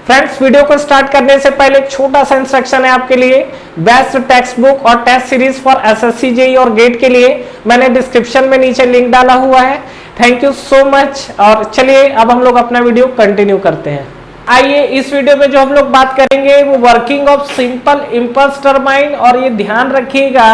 Friends, video को start करने से पहले एक छोटा सा इंस्ट्रक्शन है आपके लिए। बेस्ट टेक्स्ट बुक और test series for SSC JEE और गेट के लिए मैंने डिस्क्रिप्शन में नीचे लिंक डाला हुआ है। Thank you so much. और चलिए अब हम लोग अपना वीडियो कंटिन्यू करते हैं। आइए, इस वीडियो में जो हम लोग बात करेंगे वो working of simple impulse turbine. और ये ध्यान रखिएगा,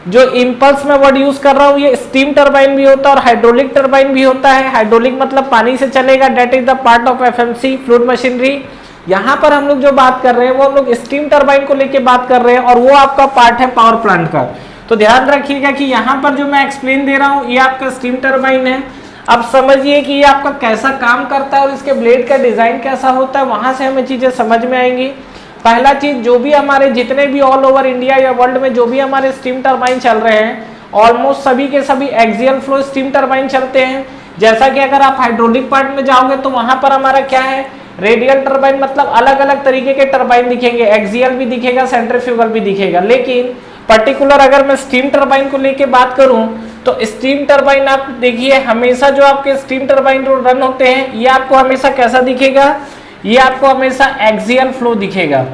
जो इंपल्स में वर्ड यूज कर रहा हूँ ये स्टीम टरबाइन भी होता है और हाइड्रोलिक टरबाइन भी होता है। हाइड्रोलिक मतलब पानी से चलेगा, that is the part of FMC fluid machinery. यहाँ पर हम लोग जो बात कर रहे हैं वो हम लोग स्टीम टरबाइन को लेके बात कर रहे हैं और वो आपका पार्ट है पावर प्लांट का। तो ध्यान रखिएगा कि यहाँ पर जो मैं एक्सप्लेन दे रहा हूँ ये आपका स्टीम टरबाइन है। अब समझिए कि ये आपका कैसा काम करता है और इसके ब्लेड का डिजाइन कैसा होता है, वहां से हमें चीजें समझ में आएंगी। पहला चीज, जो भी हमारे जितने भी ऑल ओवर इंडिया या वर्ल्ड में जो भी हमारे स्टीम टरबाइन चल रहे हैं, ऑलमोस्ट सभी के सभी एक्सियल फ्लो स्टीम टरबाइन चलते हैं। जैसा कि अगर आप हाइड्रोलिक पार्ट में जाओगे तो वहां पर हमारा क्या है, रेडियल टरबाइन, मतलब अलग अलग तरीके के टरबाइन दिखेंगे, एक्सियल भी दिखेगा, सेंट्रीफ्यूगल भी दिखेगा। लेकिन पर्टिकुलर अगर मैं स्टीम टरबाइन को लेके बात करूं तो स्टीम टरबाइन आप देखिए, हमेशा जो आपके स्टीम टरबाइन रन होते हैं ये आपको हमेशा कैसा दिखेगा, ये आपको हमेशा एक्सियल फ्लो दिखेगा,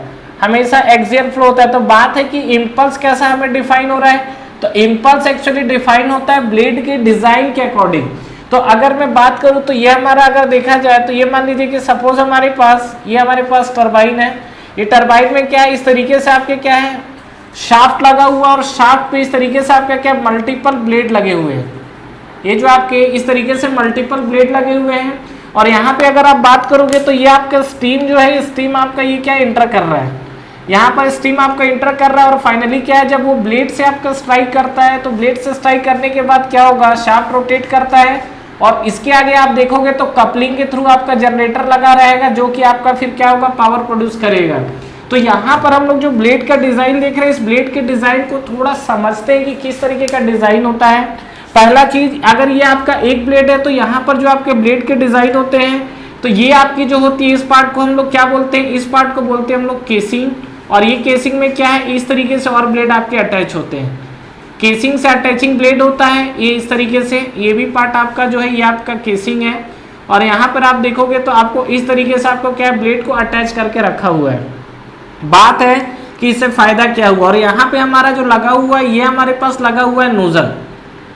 हमेशा एक्सियल फ्लो होता है। तो बात है कि इंपल्स कैसा हमें डिफाइन हो रहा है, तो इंपल्स एक्चुअली डिफाइन होता है ब्लेड के डिजाइन के अकॉर्डिंग। तो अगर मैं बात करूं तो ये हमारा अगर देखा जाए तो ये मान लीजिए कि सपोज हमारे पास टरबाइन है। ये टरबाइन में क्या है, इस तरीके से आपके क्या है, शाफ्ट लगा हुआ और शाफ्ट पे इस तरीके से आपका क्या मल्टीपल ब्लेड लगे हुए हैं। ये जो आपके इस तरीके से मल्टीपल ब्लेड लगे हुए हैं और यहाँ पे अगर आप बात करोगे तो ये आपका स्टीम जो है, स्टीम आपका ये क्या इंटर कर रहा है, यहाँ पर स्टीम आपका इंटर कर रहा है। और फाइनली क्या है, जब वो ब्लेड से आपका स्ट्राइक करता है तो ब्लेड से स्ट्राइक करने के बाद क्या होगा, शाफ्ट रोटेट करता है और इसके आगे आप देखोगे तो कपलिंग के थ्रू आपका जनरेटर लगा रहेगा जो कि आपका फिर क्या होगा, पावर प्रोड्यूस करेगा। तो यहाँ पर हम लोग जो ब्लेड का डिजाइन देख रहे हैं, इस ब्लेड के डिजाइन को थोड़ा समझते हैं कि किस तरीके का डिजाइन होता है। पहला चीज, अगर ये आपका एक ब्लेड है तो यहाँ पर जो आपके ब्लेड के डिजाइन होते हैं तो ये आपकी जो होती है, इस पार्ट को हम लोग क्या बोलते हैं, इस पार्ट को बोलते हैं हम लोग केसिंग। और ये केसिंग में क्या है, इस तरीके से और ब्लेड आपके अटैच होते हैं, केसिंग से अटैचिंग ब्लेड होता है ये इस तरीके से। ये भी पार्ट आपका जो है ये आपका केसिंग है और यहाँ पर आप देखोगे तो आपको इस तरीके से आपको क्या है, ब्लेड को अटैच करके रखा हुआ है। बात है कि इससे फायदा क्या हुआ। और यहाँ पे हमारा जो लगा हुआ है, ये हमारे पास लगा हुआ है नोजल।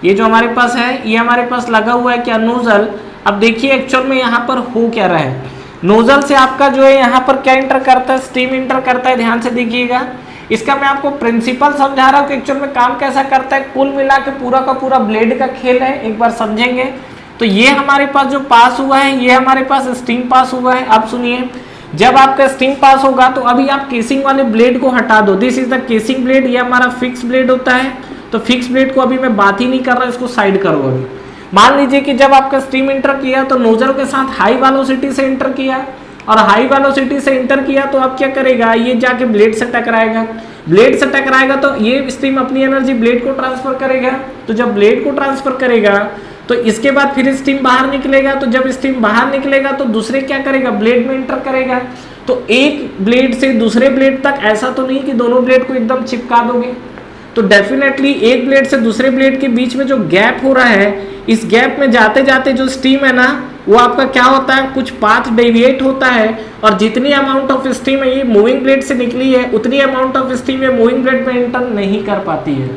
ये जो हमारे पास है ये हमारे पास लगा हुआ है क्या, नोजल। अब देखिए एक्चुअल में यहाँ पर हो क्या रहा है, नोजल से आपका जो है यहाँ पर क्या इंटर करता है, स्टीम इंटर करता है। ध्यान से देखिएगा, इसका मैं आपको प्रिंसिपल समझा रहा हूँ कि एक्चुअल में काम कैसा करता है। कुल मिला के पूरा का पूरा ब्लेड का खेल है, एक बार समझेंगे। तो ये हमारे पास जो पास हुआ है, ये हमारे पास स्टीम पास हुआ है। अब सुनिए, जब आपका स्टीम पास होगा तो अभी आप केसिंग वाले ब्लेड को हटा दो। This is the casing blade, ये हमारा फिक्स ब्लेड होता है। तो फिक्स ब्लेड को अभी मैं बात ही नहीं कर रहा, इसको साइड करो। अभी मान लीजिए कि जब आपका स्टीम इंटर किया तो नोजल के साथ हाई वेलोसिटी से इंटर किया और हाई वेलोसिटी से इंटर किया तो अब क्या करेगा, ये जाके ब्लेड से टकराएगा। ब्लेड से टकराएगा तो ये स्टीम अपनी एनर्जी ब्लेड को ट्रांसफर करेगा। तो जब ब्लेड को ट्रांसफर करेगा तो इसके बाद फिर स्टीम बाहर निकलेगा। तो जब स्टीम बाहर निकलेगा तो दूसरे क्या करेगा, ब्लेड में इंटर करेगा। तो एक ब्लेड से दूसरे ब्लेड तक, ऐसा तो नहीं कि दोनों ब्लेड को एकदम चिपका दोगे। तो डेफिनेटली एक ब्लेड से दूसरे ब्लेड के बीच में जो गैप हो रहा है, इस गैप में जाते जाते जो स्टीम है ना, वो आपका क्या होता है, कुछ पाथ डेविएट होता है और जितनी अमाउंट ऑफ स्टीम है ये मूविंग ब्लेड से निकली है, उतनी अमाउंट ऑफ स्टीम ये मूविंग ब्लेड में इंटर नहीं कर पाती है।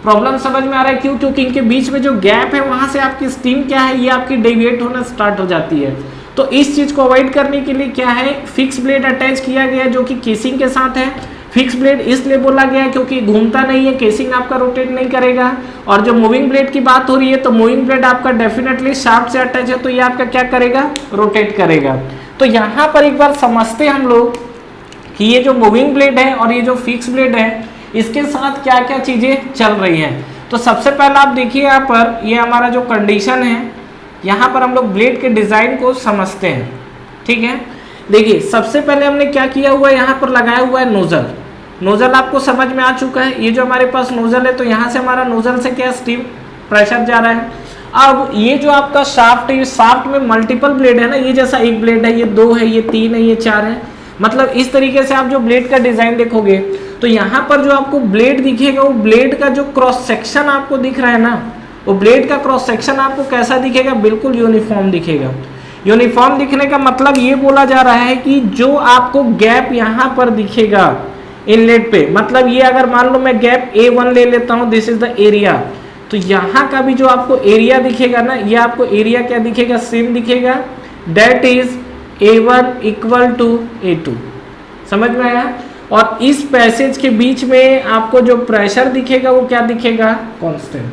प्रॉब्लम समझ में आ रहा है क्यों, क्योंकि इनके बीच में जो गैप है वहां से आपकी स्टीम क्या है, ये आपकी डेविएट होना स्टार्ट हो जाती है। तो इस चीज को अवॉइड करने के लिए क्या है, फिक्स ब्लेड अटैच किया गया जो कि केसिंग के साथ है। फिक्स ब्लेड इसलिए बोला गया क्योंकि घूमता नहीं है, केसिंग आपका रोटेट नहीं करेगा। और जो मूविंग ब्लेड की बात हो रही है तो मूविंग ब्लेड आपका डेफिनेटली शाफ्ट से अटैच है, तो ये आपका क्या करेगा, रोटेट करेगा। तो यहाँ पर एक बार समझते हम लोग कि ये जो मूविंग ब्लेड है और ये जो फिक्स ब्लेड है, इसके साथ क्या क्या चीजें चल रही हैं। तो सबसे पहला आप देखिए यहाँ पर, ये हमारा जो कंडीशन है, यहाँ पर हम लोग ब्लेड के डिजाइन को समझते हैं। ठीक है, देखिए सबसे पहले हमने क्या किया हुआ है, यहाँ पर लगाया हुआ है नोजल। नोजल आपको समझ में आ चुका है, ये जो हमारे पास नोजल है तो यहाँ से हमारा नोजल से क्या स्टीम प्रेशर जा रहा है। अब ये जो आपका शाफ्ट है, ये शाफ्ट में मल्टीपल ब्लेड है ना, ये जैसा एक ब्लेड है, ये दो है, ये तीन है, ये चार है। मतलब इस तरीके से आप जो ब्लेड का डिजाइन देखोगे तो यहाँ पर जो आपको ब्लेड दिखेगा, वो ब्लेड का जो क्रॉस सेक्शन आपको दिख रहा है ना, वो ब्लेड का क्रॉस सेक्शन आपको कैसा दिखेगा, बिल्कुल यूनिफॉर्म दिखेगा। यूनिफॉर्म दिखने का मतलब ये बोला जा रहा है कि जो आपको गैप यहाँ पर दिखेगा इनलेट पे, मतलब ये अगर मान लो मैं गैप A1 ले लेता हूँ, दिस इज द एरिया, तो यहाँ का भी जो आपको एरिया दिखेगा ना, ये आपको एरिया क्या दिखेगा, सेम दिखेगा, that is A1 equal to A2। समझ में आया? और इस पैसेज के बीच में आपको जो प्रेशर दिखेगा वो क्या दिखेगा, कांस्टेंट।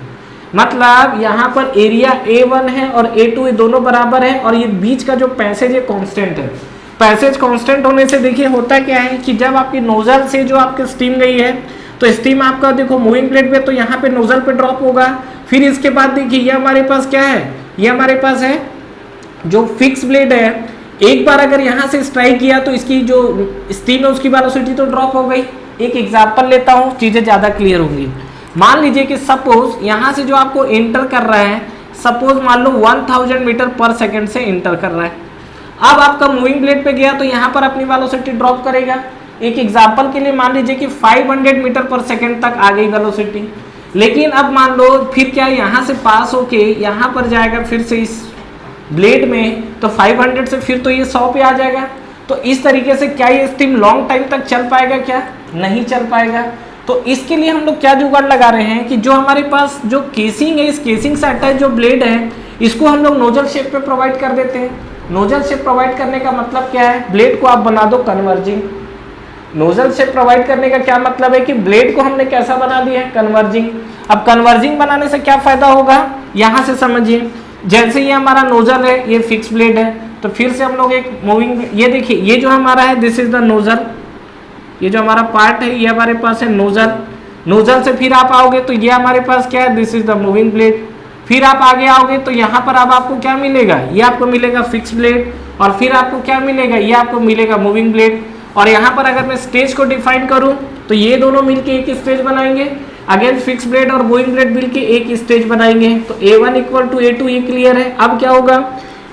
मतलब यहाँ पर एरिया A1 है और A2 ये दोनों बराबर है, और ये बीच का जो पैसेज है कांस्टेंट है। पैसेज कांस्टेंट होने से देखिए होता क्या है कि जब आपकी नोजल से जो आपकी स्टीम गई है, तो स्टीम आपका देखो मूविंग प्लेट पे, तो यहाँ पे नोजल पे ड्रॉप होगा। फिर इसके बाद देखिए ये हमारे पास क्या है, ये हमारे पास है जो फिक्स ब्लेड है। एक बार अगर यहाँ से स्ट्राइक किया तो इसकी जो स्टीम है उसकी वेलोसिटी तो ड्रॉप हो गई। एक एग्जांपल लेता हूँ, चीजें ज्यादा क्लियर होंगी। मान लीजिए कि सपोज यहाँ से जो आपको एंटर कर रहा है, सपोज मान लो 1000 मीटर पर सेकंड से एंटर कर रहा है। अब आपका मूविंग ब्लेड पे गया तो यहाँ पर अपनी वेलोसिटी ड्रॉप करेगा। एक एग्जांपल के लिए मान लीजिए कि 500 मीटर पर सेकंड तक आ गई वेलोसिटी, लेकिन अब मान लो फिर क्या यहाँ से पास होके यहाँ पर जाएगा फिर से इस ब्लेड में, तो 500 से फिर तो ये 100 पे आ जाएगा। तो इस तरीके से क्या ये स्टीम लॉन्ग टाइम तक चल पाएगा, क्या नहीं चल पाएगा। तो इसके लिए हम लोग क्या जुगाड़ लगा रहे हैं कि जो हमारे पास जो केसिंग है, इस केसिंग से अटैच जो ब्लेड है, इसको हम लोग नोजल शेप पे प्रोवाइड कर देते हैं। नोजल शेप प्रोवाइड करने का मतलब क्या है, ब्लेड को आप बना दो कन्वर्जिंग। नोजल शेप प्रोवाइड करने का क्या मतलब है कि ब्लेड को हमने कैसा बना दिया है, कन्वर्जिंग। अब कन्वर्जिंग बनाने से क्या फायदा होगा, यहां से समझिए। जैसे ये हमारा नोजल है, ये फिक्स ब्लेड है, तो फिर से हम लोग एक मूविंग, ये देखिए ये जो हमारा है दिस इज द नोजल, ये जो हमारा पार्ट है ये हमारे पास है नोजल। नोजल से फिर आप आओगे तो ये हमारे पास क्या है, this is the moving blade. फिर आप आगे आओगे तो यहाँ पर अब आपको क्या मिलेगा, ये आपको मिलेगा फिक्स ब्लेड, और फिर आपको क्या मिलेगा, ये आपको मिलेगा मूविंग ब्लेड। और यहाँ पर अगर मैं स्टेज को डिफाइन करूँ तो ये दोनों मिलके एक स्टेज बनाएंगे, अगेन फिक्स ब्लेड और मूविंग ब्लेड मिलके एक स्टेज बनाएंगे। तो A1 इक्वल टू A2 ये क्लियर है। अब क्या होगा,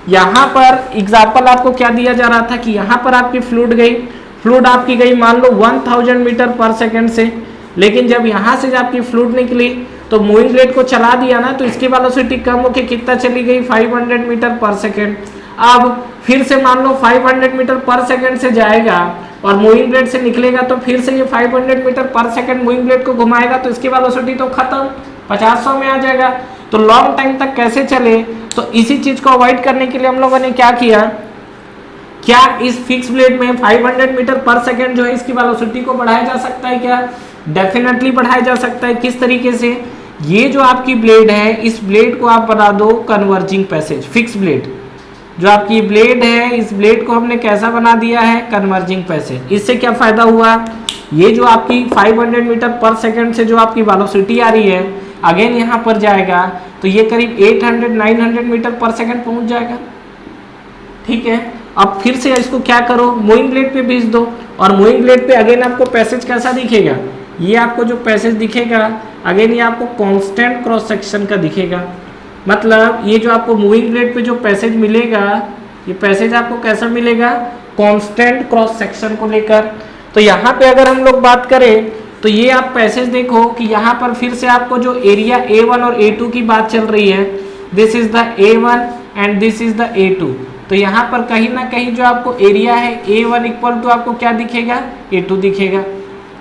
यहाँ पर एग्जाम्पल आपको क्या दिया जा रहा था कि यहाँ पर आपकी फ्लूइड गई, फ्लूइड आपकी गई मान लो 1000 मीटर पर सेकंड से, लेकिन जब यहाँ से आपकी फ्लूइड निकली तो मूविंग ब्लेड को चला दिया ना, तो इसकी वेलोसिटी कम होकर कितना चली गई, 500 मीटर पर सेकंड। अब फिर से मान लो 500 मीटर पर सेकंड से जाएगा और मूविंग ब्लेड से निकलेगा, तो फिर से ये 500 मीटर पर सेकंड मूविंग ब्लेड को घुमाएगा, तो इसकी वेलोसिटी तो खत्म, 50-100 में आ जाएगा। तो लॉन्ग टाइम तक कैसे चले, तो इसी चीज को अवॉइड करने के लिए हम लोगों ने क्या किया, क्या इस फिक्स ब्लेड में 500 मीटर पर सेकंड जो है इसकी वेलोसिटी को बढ़ाया जा सकता है, क्या डेफिनेटली बढ़ाया जा सकता है। किस तरीके से, ये जो आपकी ब्लेड है, इस ब्लेड को आप बना दो कन्वर्जिंग पैसेज। फिक्स ब्लेड जो आपकी ब्लेड है, इस ब्लेड को हमने कैसा बना दिया है, कन्वर्जिंग पैसेज। इससे क्या फायदा हुआ, ये जो आपकी 500 मीटर पर सेकंड से जो आपकी वेलोसिटी आ रही है, अगेन यहाँ पर जाएगा तो ये करीब 800-900 मीटर पर सेकंड पहुंच जाएगा। ठीक है, अब फिर से इसको क्या करो, मूविंग ब्लेड पे भेज दो, और मूविंग ब्लेड पे अगेन आपको पैसेज कैसा दिखेगा, ये आपको जो पैसेज दिखेगा अगेन ये आपको कांस्टेंट क्रॉस सेक्शन का दिखेगा। मतलब ये जो आपको मूविंग ब्लेड पे जो पैसेज मिलेगा, ये पैसेज आपको कैसा मिलेगा, कांस्टेंट क्रॉस सेक्शन को लेकर। तो यहाँ पे अगर हम लोग बात करें तो ये आप पैसेज देखो कि यहाँ पर फिर से आपको जो एरिया A1 और A2 की बात चल रही है, this is the A1 and this is the A2। तो यहाँ पर कहीं ना कहीं जो आपको एरिया है A1 इक्वल टू आपको क्या दिखेगा, A2 दिखेगा।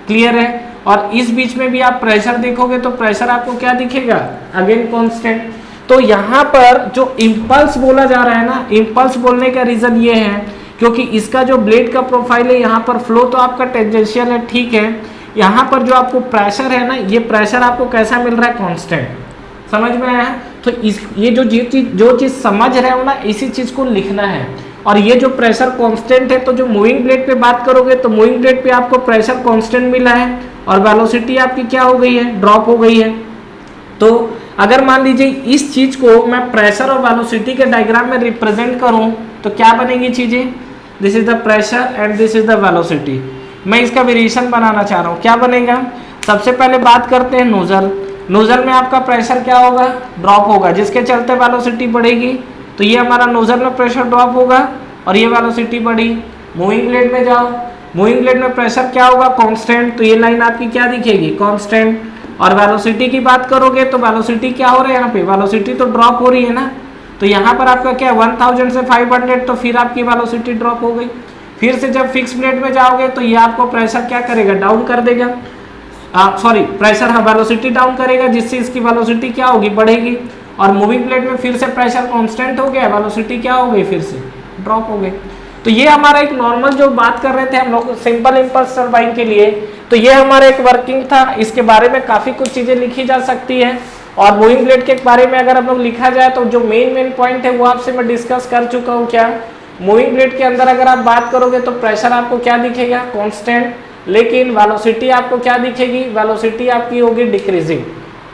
क्लियर है। और इस बीच में भी आप प्रेशर देखोगे तो प्रेशर आपको क्या दिखेगा, अगेन कांस्टेंट। तो यहाँ पर जो इम्पल्स बोला जा रहा है ना, इम्पल्स बोलने का रीजन ये है क्योंकि इसका जो ब्लेड का प्रोफाइल है, यहाँ पर फ्लो तो आपका टेंजेंशियल है, ठीक है, यहाँ पर जो आपको प्रेशर है ना, ये प्रेशर आपको कैसा मिल रहा है, कांस्टेंट। समझ में आया। तो ये जो चीज समझ रहे हो ना, इसी चीज को लिखना है। और ये जो प्रेशर कांस्टेंट है, तो जो मूविंग ब्लेड पे बात करोगे तो मूविंग ब्लेड पे आपको प्रेशर कांस्टेंट मिला है और वेलोसिटी आपकी क्या हो गई है, ड्रॉप हो गई है। तो अगर मान लीजिए इस चीज को मैं प्रेशर और वेलोसिटी के डायग्राम में रिप्रेजेंट करूं तो क्या बनेगी चीजें, this is the pressure and this is the velocity. मैं इसका वेरिएशन बनाना चाह रहा हूँ, क्या बनेगा। सबसे पहले बात करते हैं नोजल। नोजल में आपका प्रेशर क्या होगा, ड्रॉप होगा, जिसके चलते वेलोसिटी बढ़ेगी। तो ये हमारा नोजल में प्रेशर ड्रॉप होगा और ये वेलोसिटी बढ़ी। मूविंग ब्लेड में जाओ, मूविंग ब्लेड में प्रेशर क्या होगा, कांस्टेंट। तो ये लाइन आपकी क्या दिखेगी, कांस्टेंट। और वेलोसिटी की बात करोगे तो वेलोसिटी क्या हो रहा है, यहाँ पे वेलोसिटी तो ड्रॉप हो रही है ना। तो यहाँ पर आपका क्या 1000 से 500, तो फिर आपकी वेलोसिटी ड्रॉप हो गई। फिर से जब फिक्स प्लेट में जाओगे तो ये आपको प्रेशर क्या करेगा, डाउन कर देगा, सॉरी प्रेशर, हाँ वेलोसिटी डाउन करेगा, जिससे इसकी वेलोसिटी क्या होगी, बढ़ेगी। और मूविंग प्लेट में फिर से प्रेशर कांस्टेंट हो गया, वेलोसिटी क्या हो गई, फिर से ड्रॉप हो गई। तो ये हमारा एक नॉर्मल जो बात कर रहे थे हम लोग सिंपल इंपल्स टरबाइन के लिए, तो ये हमारा एक वर्किंग था। इसके बारे में काफ़ी कुछ चीज़ें लिखी जा सकती है। और मूविंग प्लेट के बारे में अगर हम लोग लिखा जाए तो जो मेन पॉइंट है वो आपसे मैं डिस्कस कर चुका हूँ। क्या मूविंग प्लेट के अंदर अगर आप बात करोगे तो प्रेशर आपको क्या दिखेगा, कांस्टेंट, लेकिन वेलोसिटी आपको क्या दिखेगी, वेलोसिटी आपकी होगी डिक्रीजिंग।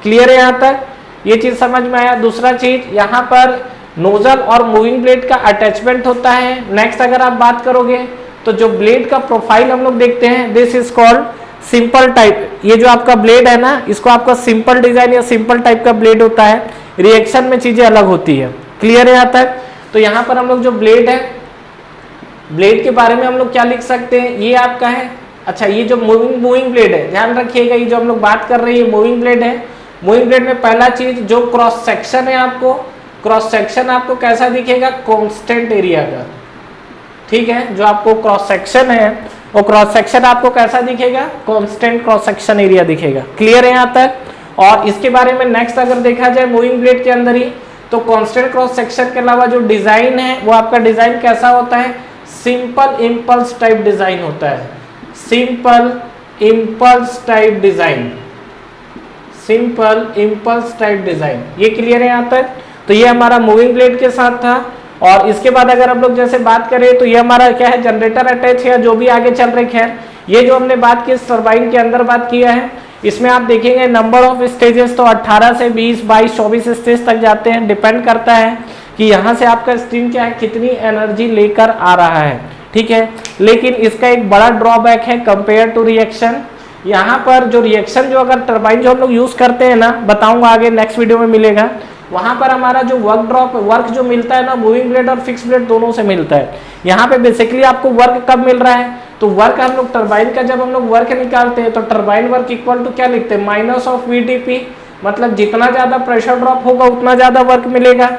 क्लियर है यहाँ तक, ये चीज़ समझ में आया। दूसरा चीज यहाँ पर नोजल और मूविंग ब्लेड का अटैचमेंट होता है। नेक्स्ट अगर आप बात करोगे तो जो ब्लेड का प्रोफाइल हम लोग देखते हैं, this is called simple type. ये जो आपका ब्लेड है ना, इसको आपका सिंपल डिजाइन या सिंपल टाइप का ब्लेड होता है। रिएक्शन में चीजें अलग होती है। क्लियर है यहाँ तक। तो यहाँ पर हम लोग जो ब्लेड है, ब्लेड के बारे में हम लोग क्या लिख सकते हैं, ये आपका है, अच्छा ये जो मूविंग ब्लेड है, ध्यान रखिएगा ये जो हम लोग बात कर रहे हैं मूविंग ब्लेड है। मूविंग ब्लेड में पहला चीज जो क्रॉस सेक्शन है, आपको क्रॉस सेक्शन आपको कैसा दिखेगा, कांस्टेंट एरिया का, ठीक है। जो आपको क्रॉस सेक्शन है वो क्रॉस सेक्शन आपको कैसा दिखेगा, कांस्टेंट क्रॉस सेक्शन एरिया दिखेगा। क्लियर है यहाँ तक। और इसके बारे में नेक्स्ट अगर देखा जाए मूविंग ब्लेड के अंदर ही, तो कांस्टेंट क्रॉस सेक्शन के अलावा जो डिजाइन है वो आपका डिजाइन कैसा होता है, सिंपल इंपल्स टाइप डिजाइन होता है। Simple impulse type design, simple impulse type design, ये क्लियर है यहाँ तक। तो ये हमारा मूविंग ब्लेड के साथ था। और इसके बाद अगर हम लोग जैसे बात करें तो ये हमारा क्या है, जनरेटर अटैच है, जो भी आगे चल रहे हैं। ये जो हमने बात की टरबाइन के अंदर बात किया है, इसमें आप देखेंगे नंबर ऑफ स्टेजेस तो 18 से 20, 22, 24 स्टेज तक जाते हैं। डिपेंड करता है कि यहाँ से आपका स्टीम क्या है, कितनी एनर्जी लेकर आ रहा है, ठीक है। लेकिन इसका एक बड़ा ड्रॉबैक है कंपेयर टू रिएक्शन। यहाँ पर जो रिएक्शन जो अगर टरबाइन जो हम लोग यूज करते हैं ना, बताऊंगा आगे नेक्स्ट वीडियो में मिलेगा, वहां पर हमारा जो वर्क जो मिलता है ना, मूविंग ब्लेड और फिक्स ब्लेड दोनों से मिलता है। यहाँ पे बेसिकली आपको वर्क कब मिल रहा है, तो वर्क हम लोग टरबाइन का जब हम लोग वर्क निकालते हैं तो टरबाइन वर्क इक्वल टू क्या लिखते हैं, माइनस ऑफ VDP, मतलब जितना ज्यादा प्रेशर ड्रॉप होगा उतना ज्यादा वर्क मिलेगा।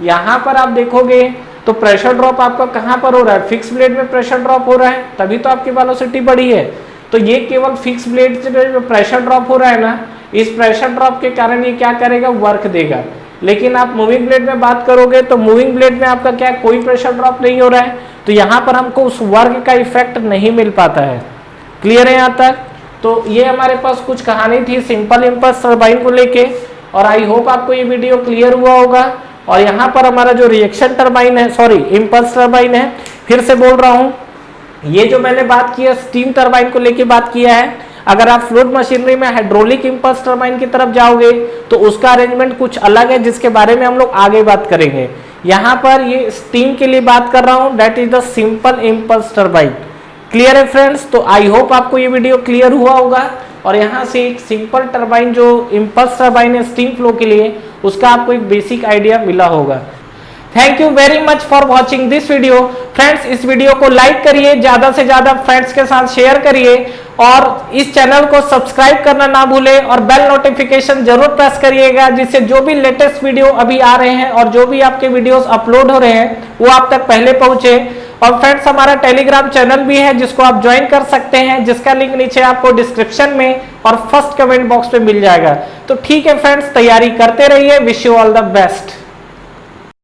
यहाँ पर आप देखोगे तो प्रेशर ड्रॉप आपका कहाँ पर हो रहा है, फिक्स ब्लेड में प्रेशर ड्रॉप हो रहा है, तभी तो आपकी वेलोसिटी बढ़ी है। तो ये केवल फिक्स ब्लेड से जो प्रेशर ड्रॉप हो रहा है ना, इस प्रेशर ड्रॉप के कारण ये क्या करेगा, वर्क देगा। लेकिन आप मूविंग ब्लेड में बात करोगे तो मूविंग ब्लेड में आपका क्या, कोई प्रेशर ड्रॉप नहीं हो रहा है, तो यहाँ पर हमको उस वर्क का इफेक्ट नहीं मिल पाता है। क्लियर है यहाँ तक। तो ये हमारे पास कुछ कहानी थी सिंपल इंपल्स टरबाइन को लेके, और आई होप आपको ये वीडियो क्लियर हुआ होगा। और यहाँ पर हमारा जो रिएक्शन टरबाइन है, सॉरी इंपल्स टरबाइन है, फिर से बोल रहा हूँ, ये जो मैंने बात किया स्टीम टरबाइन को लेके बात किया है। अगर आप फ्लूइड मशीनरी में हाइड्रोलिक इंपल्स टरबाइन की तरफ जाओगे तो उसका अरेंजमेंट कुछ अलग है, जिसके बारे में हम लोग आगे बात करेंगे। यहाँ पर ये स्टीम के लिए बात कर रहा हूँ, that is the simple impulse turbine. Clear है फ्रेंड्स। तो आई होप आपको ये वीडियो क्लियर हुआ होगा, और यहाँ से एक सिंपल टरबाइन जो इंपल्स टरबाइन है स्टीम फ्लो के लिए, उसका आपको एक बेसिक आइडिया मिला होगा। Thank you very much for watching this video. Friends इस वीडियो को लाइक करिए, ज्यादा से ज्यादा फ्रेंड्स के साथ शेयर करिए, और इस चैनल को सब्सक्राइब करना ना भूलें, और बेल नोटिफिकेशन जरूर प्रेस करिएगा, जिससे जो भी लेटेस्ट वीडियो अभी आ रहे हैं और जो भी आपके वीडियोस अपलोड हो रहे हैं वो आप तक पहले पहुंचे। और फ्रेंड्स हमारा टेलीग्राम चैनल भी है जिसको आप ज्वाइन कर सकते हैं, जिसका लिंक नीचे आपको डिस्क्रिप्शन में और फर्स्ट कमेंट बॉक्स पे मिल जाएगा। तो ठीक है फ्रेंड्स, तैयारी करते रहिए। Wish you all the best.